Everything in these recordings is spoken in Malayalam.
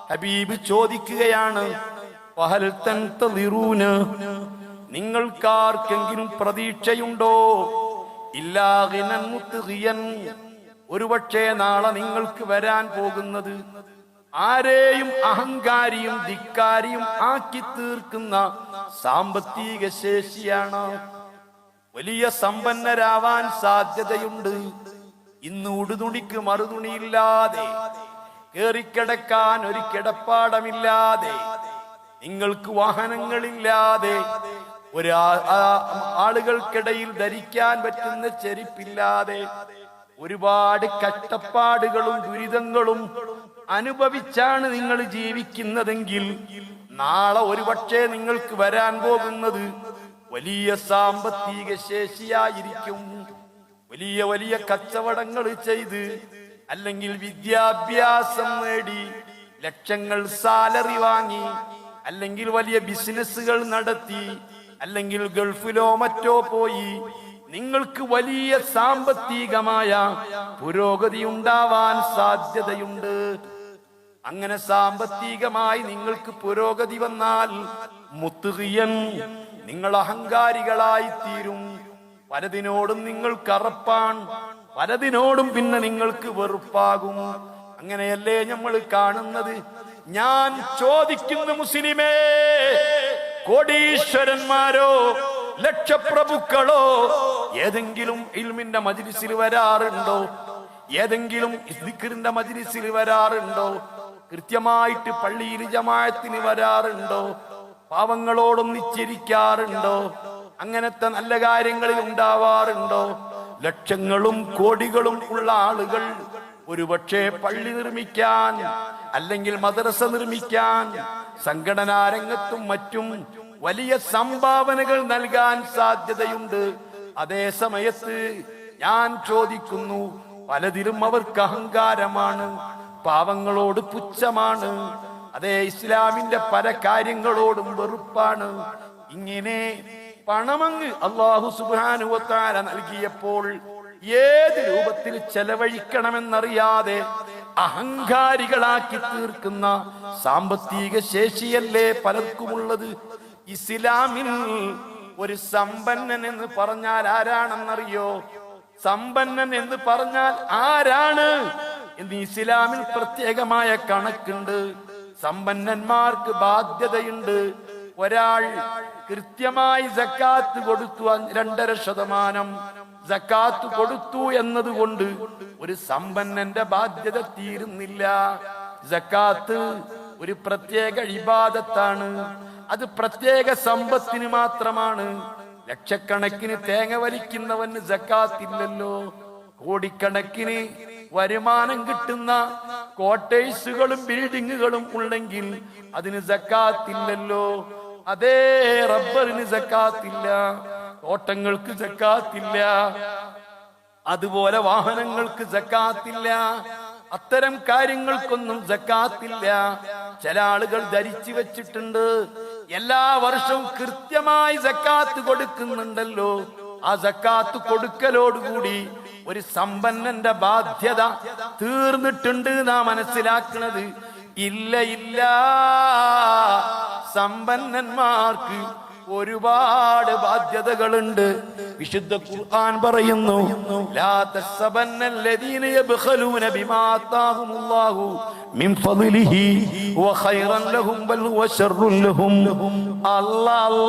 ഹബീബ് ചോദിക്കുകയാണ്, വഹൽ തൻതളിറൂന, നിങ്ങൾക്കാർക്കെങ്കിലും പ്രതീക്ഷയുണ്ടോ? ഇല്ലാ ഗിനൻ മുത്ഗിയൻ, ഒരുപക്ഷേ നാളെ നിങ്ങൾക്ക് വരാൻ പോകുന്നത് ആരെയും അഹങ്കാരിയും ധിക്കാരിയും ആക്കി തീർക്കുന്ന സാമ്പത്തിക ശേഷിയാണ്. വലിയ സമ്പന്നരാവാൻ സാധ്യതയുണ്ട്. ഇന്ന് ഉടുതുണിക്ക് മറുതുണിയില്ലാതെ, കേറിക്കിടക്കാൻ ഒരു കിടപ്പാടമില്ലാതെ, നിങ്ങൾക്ക് വാഹനങ്ങളില്ലാതെ, ആളുകൾക്കിടയിൽ ധരിക്കാൻ പറ്റുന്ന ചെരുപ്പില്ലാതെ, ഒരുപാട് കഷ്ടപ്പാടുകളും ദുരിതങ്ങളും അനുഭവിച്ചാണ് നിങ്ങൾ ജീവിക്കുന്നതെങ്കിൽ നാളെ ഒരുപക്ഷെ നിങ്ങൾക്ക് വരാൻ പോകുന്നത് വലിയ സാമ്പത്തിക ശേഷിയായിരിക്കും. വലിയ വലിയ കച്ചവടങ്ങൾ ചെയ്ത്, അല്ലെങ്കിൽ വിദ്യാഭ്യാസം നേടി ലക്ഷങ്ങൾ സാലറി വാങ്ങി, അല്ലെങ്കിൽ വലിയ ബിസിനസ്സുകൾ നടത്തി, അല്ലെങ്കിൽ ഗൾഫിലോ മറ്റോ പോയി നിങ്ങൾക്ക് വലിയ സാമ്പത്തികമായ പുരോഗതി ഉണ്ടാവാൻ സാധ്യതയുണ്ട്. അങ്ങനെ സാമ്പത്തികമായി നിങ്ങൾക്ക് പുരോഗതി വന്നാൽ മുത്ഗിയൻ, നിങ്ങൾ അഹങ്കാരികളായി തീരും. പലതിനോടും നിങ്ങൾ കറപ്പാൻ, പലതിനോടും പിന്നെ നിങ്ങൾക്ക് വെറുപ്പാകും. അങ്ങനെയല്ലേ നമ്മൾ കാണുന്നത്? ഞാൻ ചോദിക്കുന്നു മുസ്ലിമേ, കോടീശ്വരന്മാരോ ലക്ഷപ്രഭുക്കളോ ഏതെങ്കിലും ഇൽമിന്റെ മജ്‌ലിസിൽ വരാറുണ്ടോ? ഏതെങ്കിലും ദിക്റിന്റെ മജ്‌ലിസിൽ വരാറുണ്ടോ? കൃത്യമായിട്ട് പള്ളിയിൽ ജമാഅത്തിന് വരാറുണ്ടോ? പാവങ്ങളോടൊന്നിച്ചിരിക്കാറുണ്ടോ? അങ്ങനത്തെ നല്ല കാര്യങ്ങളിൽ ഉണ്ടാവാറുണ്ടോ? ലക്ഷങ്ങളും കോടികളും ഉള്ള ആളുകൾ ഒരുപക്ഷെ പള്ളി നിർമ്മിക്കാൻ, അല്ലെങ്കിൽ മദ്രസ നിർമ്മിക്കാൻ, സംഘടനാ രംഗത്തും മറ്റും വലിയ സംഭാവനകൾ നൽകാൻ സാധ്യതയുണ്ട്. അതേ സമയത്ത് ഞാൻ ചോദിക്കുന്നു, പലതിലും അവർക്ക് അഹങ്കാരമാണ്, പാവങ്ങളോട് പുച്ഛമാണ്, അതേ ഇസ്ലാമിന്റെ പല കാര്യങ്ങളോടും വെറുപ്പാണ്. ഇങ്ങനെ പണമങ്ങ് അല്ലാഹു സുബ്ഹാനഹു വ തആല നൽകിയപ്പോൾ ഏത് രൂപത്തിൽ ചെലവഴിക്കണമെന്നറിയാതെ അഹങ്കാരികളാക്കി തീർക്കുന്ന സാമ്പത്തിക ശേഷിയല്ലേ പലർക്കുമുള്ളത്. ഇസ്ലാമിൽ ഒരു സമ്പന്നൻ എന്ന് പറഞ്ഞാൽ ആരാണെന്നറിയോ? സമ്പന്നൻ എന്ന് പറഞ്ഞാൽ ആരാണ് എന്ന് ഇസ്ലാമിൽ പ്രത്യേകമായ കണക്കുണ്ട്. സമ്പന്നന്മാർക്ക് ബാധ്യതയുണ്ട്. ഒരാൾ കൃത്യമായി സക്കാത്ത് കൊടുത്തു, 2.5% സക്കാത്ത് കൊടുത്തു എന്നതുകൊണ്ട് ഒരു സമ്പന്നന്റെ ബാധ്യത തീരുന്നില്ല. സക്കാത്ത് ഒരു പ്രത്യേക ഇബാദത്താണ്. അത് പ്രത്യേക സമ്പത്തിന് മാത്രമാണ്. ലക്ഷക്കണക്കിന് തേങ്ങ വലിക്കുന്നവന് സക്കാത്ത് ഇല്ലല്ലോ. കോടിക്കണക്കിന് വരുമാനം കിട്ടുന്ന ക്വാർട്ടേഴ്സുകളും ബിൽഡിങ്ങുകളും ഉണ്ടെങ്കിൽ അതിന് സക്കാത്ത് ഇല്ലല്ലോ. അതേ റബ്ബറിന് സക്കാത്തില്ല, തോട്ടങ്ങൾക്ക് സക്കാത്തില്ല, അതുപോലെ വാഹനങ്ങൾക്ക് സക്കാത്തില്ല, അത്തരം കാര്യങ്ങൾക്കൊന്നും സക്കാത്തില്ല. ചില ആളുകൾ ധരിച്ചു വെച്ചിട്ടുണ്ട്, എല്ലാ വർഷവും കൃത്യമായി സക്കാത്ത് കൊടുക്കുന്നുണ്ടല്ലോ. ആ സക്കാത്ത് കൊടുക്കലോടുകൂടി ഒരു സമ്പന്നന്റെ ബാധ്യത തീർന്നിട്ടുണ്ട് നാ മനസ്സിലാക്കുന്നത്. ഇല്ല ഇല്ല, സമ്പന്നന്മാർക്ക് ഒരുപാട് ബാധ്യതകളുണ്ട്. വിശുദ്ധ ഖുർആൻ പറയുന്നു, ലാ തസബന്നല്ലദീന യബ്ഖലൂന ബിമാ ആതാഹുമുല്ലാഹു മിൻ ഫളിഹി വ ഖൈറൻ ലഹും ബൽ ഹുവ ശർറുൻ ലഹും. അല്ലാഹ്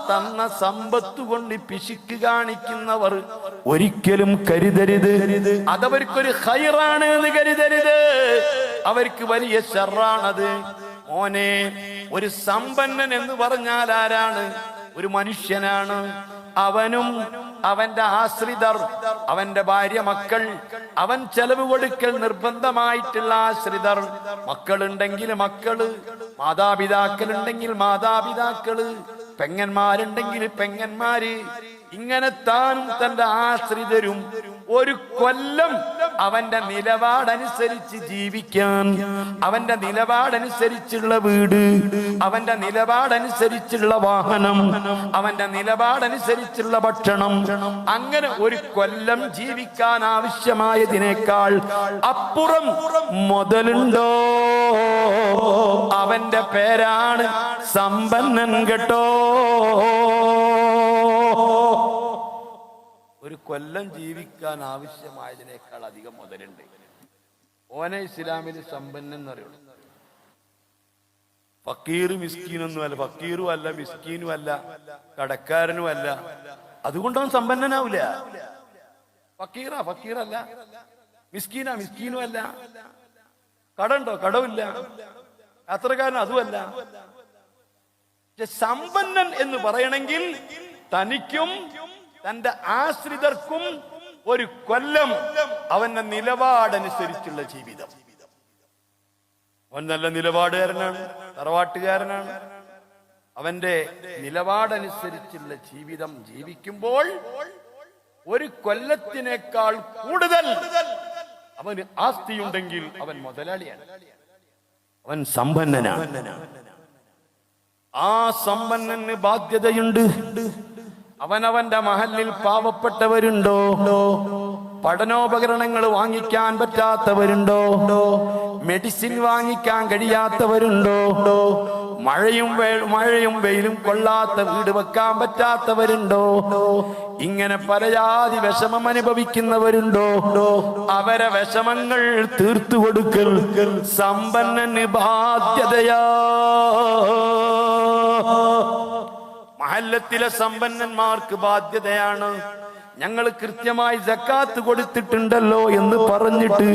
തന്ന സമ്പത്ത് കൊണ്ട് പിശുക്ക് കാണിക്കുന്നവർ ഒരിക്കലും കരുതരുത് അതവർക്കൊരു ഖൈറാണ് എന്ന് കരുതരുത്. അവർക്ക് വലിയ ശർറാണത്. മോനെ, ഒരു സമ്പന്നൻ എന്ന് പറഞ്ഞാൽ ആരാണ്? ഒരു മനുഷ്യനാണ്. അവനും അവന്റെ ആശ്രിതർ, അവന്റെ ഭാര്യ, മക്കൾ, അവൻ ചെലവ് കൊടുക്കൽ നിർബന്ധമായിട്ടുള്ള ആശ്രിതർ, മക്കളുണ്ടെങ്കിൽ മക്കള്, മാതാപിതാക്കളുണ്ടെങ്കിൽ മാതാപിതാക്കള്, പെങ്ങന്മാരുണ്ടെങ്കിൽ പെങ്ങന്മാര്, ഇങ്ങനെ താനും തന്റെ ആശ്രിതരും ഒരു കൊല്ലം അവന്റെ നിലപാടനുസരിച്ച് ജീവിക്കാൻ, അവന്റെ നിലപാടനുസരിച്ചുള്ള വീട്, അവന്റെ നിലപാടനുസരിച്ചുള്ള വാഹനം, അവന്റെ നിലപാടനുസരിച്ചുള്ള ഭക്ഷണം, അങ്ങനെ ഒരു കൊല്ലം ജീവിക്കാൻ ആവശ്യമായതിനേക്കാൾ അപ്പുറം മുതലുണ്ടോ അവന്റെ പേരാണ് സമ്പന്നൻ കേട്ടോ. ഒരു കൊല്ലം ജീവിക്കാൻ ആവശ്യമായതിനേക്കാൾ അധികം മുതലുണ്ട്. ഓനെ ഇസ്ലാമിൽ സമ്പന്നൻ എന്ന് പറയുള്ളൂ. ഫക്കീർ മിസ്കീനൊന്നും അല്ല, ഫക്കീറും അല്ല, മിസ്കീനും അല്ല, കടക്കാരനും അല്ല. അതുകൊണ്ട് അവൻ സമ്പന്നനാവില്ല. ഫക്കീറല്ല, മിസ്കീനും അല്ല, കടണ്ടോ, കടവില്ല, യാത്രക്കാരൻ അതുമല്ല. സമ്പന്നൻ എന്ന് പറയണമെങ്കിൽ തനിക്കും തന്റെ ആശ്രിതർക്കും ഒരു കൊല്ലം അവന്റെ നിലപാടനുസരിച്ചുള്ള ജീവിതം. അവൻ നല്ല നിലപാടുകാരനാണ്, തറവാട്ടുകാരനാണ്. അവന്റെ നിലപാടനുസരിച്ചുള്ള ജീവിതം ജീവിക്കുമ്പോൾ ഒരു കൊല്ലത്തിനേക്കാൾ കൂടുതൽ അവന് ആസ്തിയുണ്ടെങ്കിൽ അവൻ മുതലാളിയാണ്, അവൻ സമ്പന്നനാണ്. ആ സമ്പന്നന് ബാധ്യതയുണ്ട്. അവനവന്റെ മഹല്ലിൽ പാവപ്പെട്ടവരുണ്ടോ? പഠനോപകരണങ്ങൾ വാങ്ങിക്കാൻ പറ്റാത്തവരുണ്ടോ? മെഡിസിൻ വാങ്ങിക്കാൻ കഴിയാത്തവരുണ്ടോ? മഴയും വെയിലും കൊള്ളാത്ത വീട് വെക്കാൻ പറ്റാത്തവരുണ്ടോ? ഇങ്ങനെ പലജാതി വിഷമം അനുഭവിക്കുന്നവരുണ്ടോ? അവരെ വിഷമങ്ങൾ തീർത്തു കൊടുക്കൽ സമ്പന്നന് ബാധ്യതയാ. മഹല്ലത്തിലെ സമ്പന്നന്മാർക്ക് ബാധ്യതയാണ്. ഞങ്ങൾ കൃത്യമായി സക്കാത്ത് കൊടുത്തിട്ടുണ്ടല്ലോ എന്ന് പറഞ്ഞിട്ട്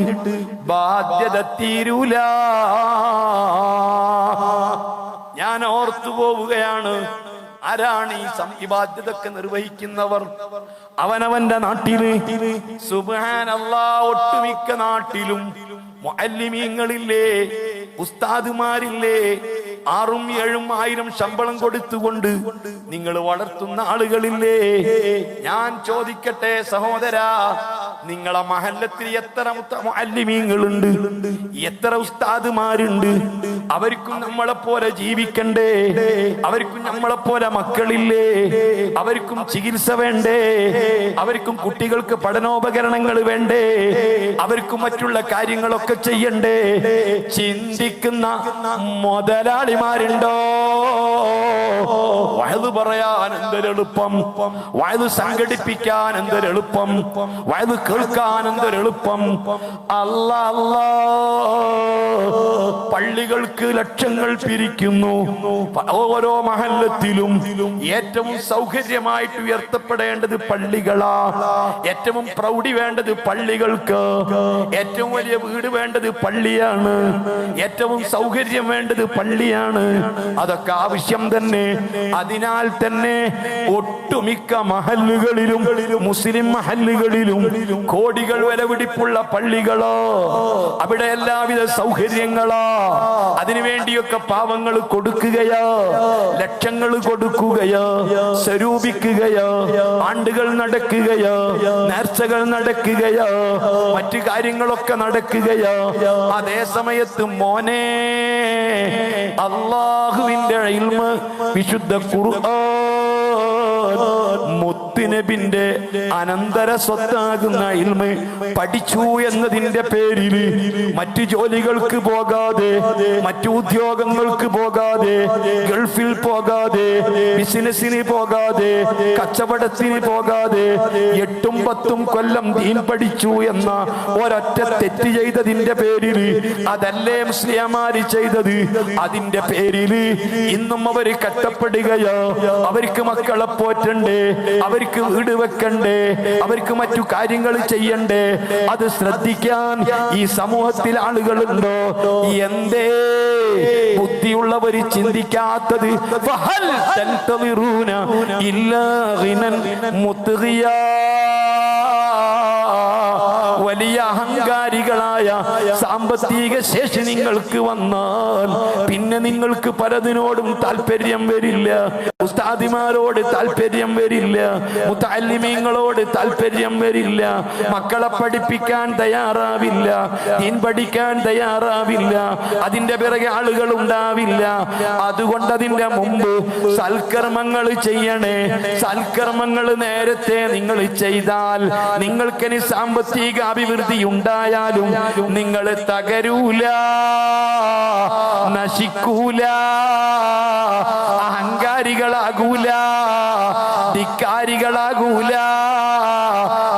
ബാധ്യത തീരൂല. ഞാൻ ഓർത്തു പോവുകയാണ്, ആരാണ് ഈ ബാധ്യതയൊക്കെ നിർവഹിക്കുന്നവർ? അവനവന്റെ നാട്ടില് സുബ്ഹാനല്ലാഹ്, ഒട്ടുമിക്ക നാട്ടിലും മുഅല്ലിമീങ്ങളില്ലേ, ഉസ്താദുമാരില്ലേ, 6ഉം 7ഉം 1000 ശമ്പളം കൊടുത്തുകൊണ്ട് നിങ്ങൾ വളർത്തുന്ന ആളുകളില്ലേ? ഞാൻ ചോദിക്കട്ടെ സഹോദരാ, നിങ്ങളെ മഹല്ലത്തിൽ എത്ര മുഅല്ലിമീങ്ങളുണ്ട്, എത്ര ഉസ്താദുമാരുണ്ട്? അവർക്കും നമ്മളെ പോലെ ജീവിക്കണ്ടേ? അവർക്കും നമ്മളെ പോലെ മക്കളില്ലേ? അവർക്കും ചികിത്സ വേണ്ടേ? അവർക്കും കുട്ടികൾക്ക് പഠനോപകരണങ്ങൾ വേണ്ടേ? അവർക്കും മറ്റുള്ള കാര്യങ്ങളൊക്കെ ചെയ്യണ്ടേ? ചിന്തിക്കുന്ന മുതലാളിമാരുണ്ടോ? വഅദ് പറയാൻ എന്തൊരെളുപ്പം, വഅദ് സംഘടിപ്പിക്കാൻ എന്തൊരെളുപ്പം, വഅദ് കേൾക്കാൻ എന്തൊരെളുപ്പം. അല്ലാഹ്, പള്ളികൾക്ക് ലക്ഷങ്ങൾ പിരിക്കുന്നു. ഓരോ മഹല്ലത്തിലും ഏറ്റവും സൗകര്യമായിട്ട് ഉയർത്തപ്പെടേണ്ടത് പള്ളികളാ. ഏറ്റവും പ്രൗഢി വേണ്ടത് പള്ളികൾക്ക്. ഏറ്റവും വലിയ വീട് വേണ്ടത് പള്ളിയാണ്. ഏറ്റവും സൗകര്യം വേണ്ടത് പള്ളിയാണ്. അതൊക്കെ ആവശ്യം തന്നെ. അതിനാൽ തന്നെ ഒട്ടുമിക്ക മഹല്ലുകളിലും, മുസ്ലിം മഹല്ലുകളിലും കോടികൾ വിലപിടിപ്പുള്ള പള്ളികളോ, അവിടെ എല്ലാവിധ സൗകര്യങ്ങളോ, അതിനുവേണ്ടിയൊക്കെ പാവങ്ങൾ കൊടുക്കുകയോ, ലക്ഷങ്ങൾ കൊടുക്കുകയോ, സ്വരൂപിക്കുകയോ, ആണ്ടുകൾ നടക്കുകയോ, നേർച്ചകൾ നടക്കുകയോ, മറ്റു കാര്യങ്ങളൊക്കെ നടക്കുകയോ. അതേ സമയത്ത് മോനെ, അല്ലാഹുവിന്റെ ഇൽമ്, വിശുദ്ധ ഖുർആൻ, മുത്തുനബിന്റെ അനന്തര സ്വത്താകുന്ന ഇൽമ് പഠിച്ചു എന്നതിന്റെ പേരിൽ മറ്റു ജോലികൾക്ക് പോകാതെ, മറ്റു ഉദ്യോഗങ്ങൾക്ക് പോകാതെ, ഗൾഫിൽ പോകാതെ, ബിസിനസിന് പോകാതെ, കച്ചവടത്തിന് പോകാതെ 8ഉം 10ഉം കൊല്ലം ദീൻ പഠിച്ചു എന്ന ഒരൊറ്റ തെറ്റ് ചെയ്തതിന്റെ പേരിൽ, അതല്ലേ മുസ്ലിംമാര് ചെയ്തത്, അതിന്റെ പേരിൽ ഇന്നും അവര് കഷ്ടപ്പെടുകയോ, അവർക്ക് മക്കളെ പോറ്റണ്ടേ, അവർക്ക് വീട് വെക്കണ്ടേ, അവർക്ക് മറ്റു കാര്യങ്ങൾ ചെയ്യണ്ടേ? അത് ശ്രദ്ധിക്കാൻ ഈ സമൂഹത്തിൽ ആളുകളുണ്ടോ? എന്തേ ബുദ്ധിയുള്ളവർ ചിന്തിക്കാത്തത്? ഫഹൽ തൻതളിറൂന ഇല്ലാ ഗിനൻ മുത്ഗിയാ വലിയ അഹങ്കാരികളായ സാമ്പത്തിക ശേഷി നിങ്ങൾക്ക് വന്നാൽ പിന്നെ നിങ്ങൾക്ക് പലതിനോടും താല്പര്യം വരില്ല. ഉസ്താദിമാരോട് താല്പര്യം വരില്ല, മുതഅല്ലിമീങ്ങളോട് താല്പര്യം വരില്ല, മക്കളെ പഠിപ്പിക്കാൻ തയ്യാറാവില്ല, ദീൻ പഠിക്കാൻ തയ്യാറാവില്ല, അതിന്റെ പിറകെ ആളുകൾ ഉണ്ടാവില്ല. അതുകൊണ്ട് അതിന്റെ മുമ്പ് സൽക്കർമ്മങ്ങൾ ചെയ്യണേ. സൽക്കർമ്മങ്ങൾ നേരത്തെ നിങ്ങൾ ചെയ്താൽ നിങ്ങൾക്കിനി സാമ്പത്തിക അഭിവൃദ്ധി ഉണ്ടായാലും നിങ്ങൾ തകരൂല, നശിക്കൂല, അഹങ്കാരികളാകൂല, ധിക്കാരികളാകൂല.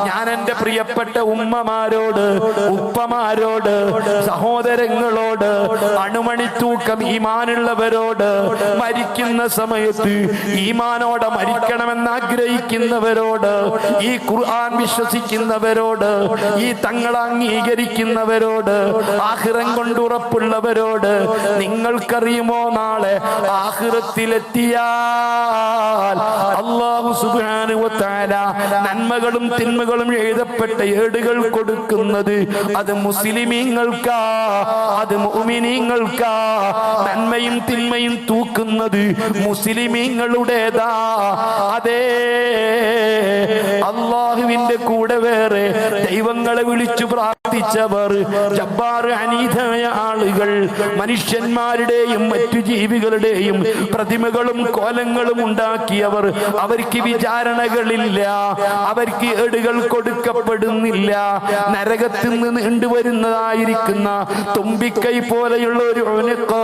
ഞാൻ എൻ്റെ പ്രിയപ്പെട്ട ഉമ്മമാരോട്, ഉപ്പമാരോട്, സഹോദരങ്ങളോട്, അണുമണിത്തൂക്കം ഈമാനുള്ളവരോട്, മരിക്കുന്ന സമയത്ത് ഈമാനോടെ മരിക്കണമെന്ന് ആഗ്രഹിക്കുന്നവരോട്, ഈ ഖുർആൻ വിശ്വസിക്കുന്നവരോട്, ഈ തങ്ങളെ അംഗീകരിക്കുന്നവരോട്, ആഖിറം കൊണ്ട് ഉറപ്പുള്ളവരോട്, നിങ്ങൾക്കറിയുമോ നാളെ ആഖിറത്തിലെത്തിയാൽ അല്ലാഹു സുബ്ഹാനഹു വ തആല നന്മകളും തിന്മകളും എഴുതപ്പെട്ട ഏടുകൾ കൊടുക്കുന്നത് അത് മുസ്ലിമീങ്ങൾക്കാ, അത് മുഅ്മിനീങ്ങൾക്കാ. നന്മയും തിന്മയും തൂക്കുന്നത് മുസ്ലിമീങ്ങളുടേതാ. അതേ, അല്ലാഹുവിന്റെ കൂടെ വേറെ ദൈവങ്ങളെ വിളിച്ചു പ്രാർത്ഥിച്ചവർ, ജബ്ബാർ അനീതമായ ആളുകൾ, മനുഷ്യന്മാരുടെയും മറ്റു ജീവികളുടെയും പ്രതിമകളും കോലങ്ങളും ഉണ്ടാക്കിയവർ, അവർക്ക് വിചാരണകളില്ല, അവർക്ക് ഏടുകൾ കൊടുക്കപ്പെടുന്നില്ല. നരകത്തിൽ നിന്ന് നീണ്ടുവരുന്നതായിരിക്കുന്ന തുമ്പിക്കൈ പോലെയുള്ള ഒരു ഉനുഖ്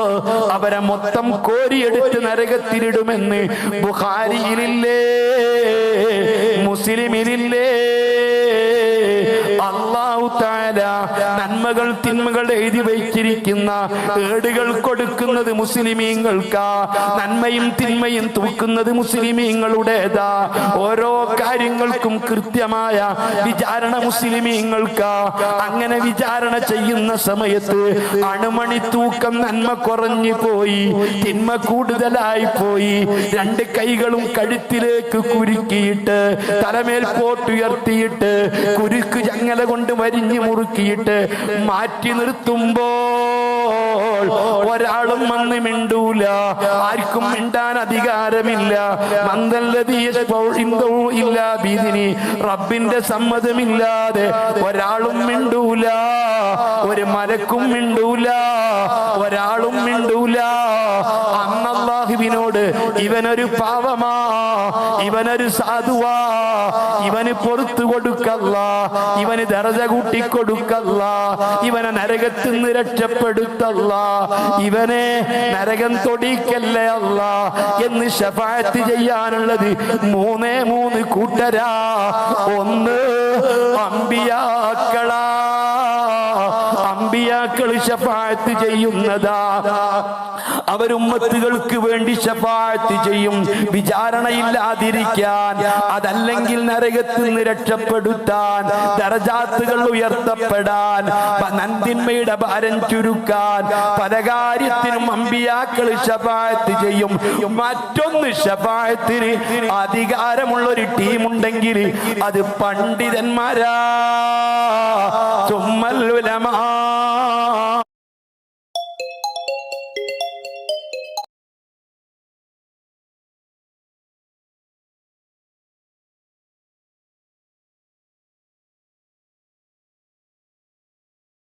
അവരെ മൊത്തം കോരിയെടുത്ത് നരകത്തിലിടുമെന്ന് ബുഖാരിയിലില്ലേ, മുസ്ലിമിലില്ലേ. അല്ലാഹു തആല നന്മകൾ തിന്മകൾ എഴുതി വച്ചിരിക്കുന്ന ഏടുകൾ കൊടുക്കുന്നത് മുസ്ലിമീങ്ങൾക്കാ, നന്മയും തിന്മയും തൂക്കുന്നത് മുസ്ലിമീങ്ങളുടേതാ. ഓരോ കാര്യങ്ങൾക്കും കൃത്യമായ വിചാരണ മുസ്ലിമീങ്ങൾക്കാ. അങ്ങനെ വിചാരണ ചെയ്യുന്ന സമയത്ത് അണുമണി തൂക്കം നന്മ കുറഞ്ഞു പോയി, തിന്മ കൂടുതലായി പോയി. രണ്ട് കൈകളും കഴുത്തിലേക്ക് കുരുക്കിയിട്ട് തലമേൽ പോട്ടുയർത്തിയിട്ട് കുരുക്ക് ചങ്ങല കൊണ്ട് വരിഞ്ഞു മുറുക്കിയിട്ട് മാറ്റി നിർത്തുമ്പോൾ ഒരാളും വന്ന് മിണ്ടൂല, ആർക്കും മിണ്ടാൻ അധികാരമില്ല. റബ്ബിന്റെ സമ്മതമില്ലാതെ ഒരാളും മിണ്ടൂല, ഒരു മലക്കും മിണ്ടൂല, ഒരാളും മിണ്ടൂല. അല്ലാഹുവിനോട് ഇവനൊരു പാവമാ, ഇവനൊരു സാധുവാ, ഇവന് പുറത്തു കൊടുക്കല്ല, ഇവന് ദർജ കൂട്ടിക്കൊടുക്കല്ല, ഇവനെ നരകത്തിൽ നിന്ന് രക്ഷപ്പെടുത്തല്ല, ഇവനെ നരകം തൊടിക്കല്ലേ അല്ല എന്ന് ശഫാഅത്ത് ചെയ്യാനുള്ളത് മൂന്ന് കൂട്ടരാ. ഒന്ന് അമ്പിയാക്കളാ, അമ്പിയാക്കൾ ശഫാഅത്ത് ചെയ്യുന്നതാ. അവരുമ്മത്തുകൾക്ക് വേണ്ടി ശഫാഅത്ത് ചെയ്യും, വിചാരണയില്ലാതിരിക്കാൻ, അതല്ലെങ്കിൽ നരകത്തിൽ നിന്ന് രക്ഷപ്പെടുത്താൻ, ദറജാത്തുകൾ ഉയർത്തപ്പെടാൻ, നന്ദിന്മയുടെ ഭാരം ചുരുക്കാൻ, പല കാര്യത്തിനും അമ്പിയാക്കൾ ശഫാഅത്ത് ചെയ്യും. മറ്റൊന്ന്, ശഫാഅത്തിന് അധികാരമുള്ള ഒരു ടീമുണ്ടെങ്കിൽ അത് പണ്ഡിതന്മാരാ. സുമ്മൽ ഉലമാ,